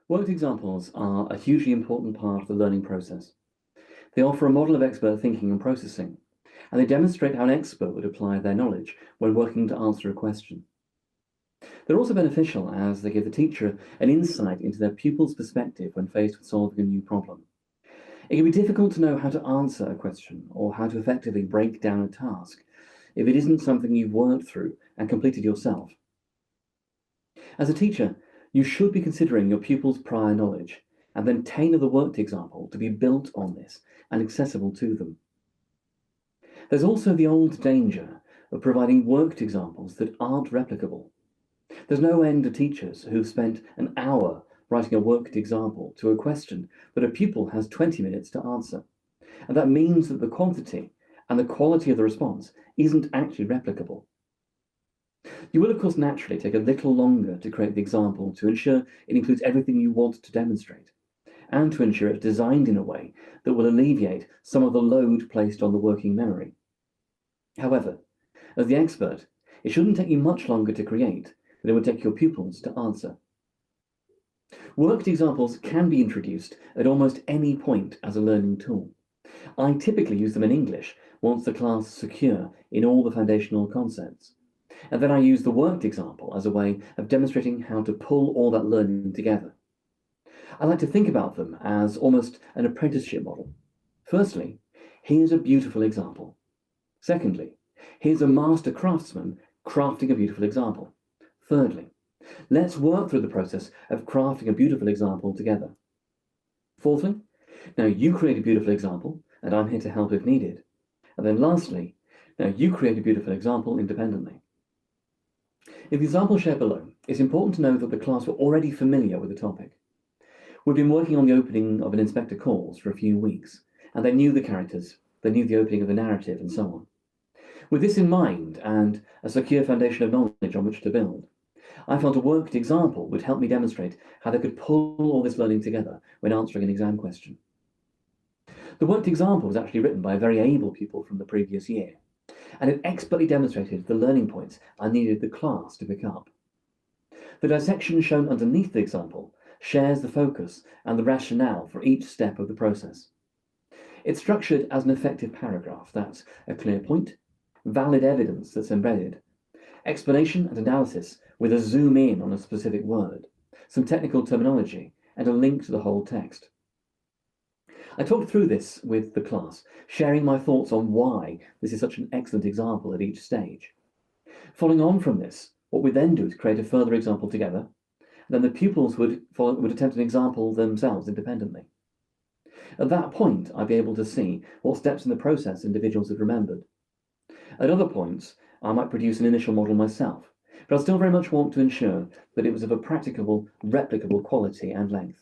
Worked examples are a hugely important part of the learning process. They offer a model of expert thinking and processing, and they demonstrate how an expert would apply their knowledge when working to answer a question. They're also beneficial as they give the teacher an insight into their pupil's perspective when faced with solving a new problem. It can be difficult to know how to answer a question or how to effectively break down a task if it isn't something you've worked through and completed yourself. As a teacher, you should be considering your pupil's prior knowledge and then tailor the worked example to be built on this and accessible to them. There's also the old danger of providing worked examples that aren't replicable. There's no end to teachers who've spent an hour writing a worked example to a question that a pupil has 20 minutes to answer. And that means that the quantity and the quality of the response isn't actually replicable. You will, of course, naturally take a little longer to create the example to ensure it includes everything you want to demonstrate, and to ensure it's designed in a way that will alleviate some of the load placed on the working memory. However, as the expert, it shouldn't take you much longer to create than it would take your pupils to answer. Worked examples can be introduced at almost any point as a learning tool. I typically use them in English once the class is secure in all the foundational concepts. And then I use the worked example as a way of demonstrating how to pull all that learning together. I like to think about them as almost an apprenticeship model. Firstly, here's a beautiful example. Secondly, here's a master craftsman crafting a beautiful example. Thirdly, let's work through the process of crafting a beautiful example together. Fourthly, now you create a beautiful example, and I'm here to help if needed. And then lastly, now you create a beautiful example independently. In the example shared below, it's important to know that the class were already familiar with the topic. We've been working on the opening of an Inspector Calls for a few weeks, and they knew the characters, they knew the opening of the narrative, and so on. With this in mind, and a secure foundation of knowledge on which to build, I felt a worked example would help me demonstrate how they could pull all this learning together when answering an exam question. The worked example was actually written by a very able pupil from the previous year, and it expertly demonstrated the learning points I needed the class to pick up. The dissection shown underneath the example shares the focus and the rationale for each step of the process. It's structured as an effective paragraph. That's a clear point, valid evidence that's embedded, explanation and analysis with a zoom in on a specific word, some technical terminology, and a link to the whole text. I talked through this with the class, sharing my thoughts on why this is such an excellent example at each stage. Following on from this, what we then do is create a further example together. Then the pupils would attempt an example themselves independently. At that point, I'd be able to see what steps in the process individuals had remembered. At other points, I might produce an initial model myself, but I still very much want to ensure that it was of a practicable, replicable quality and length.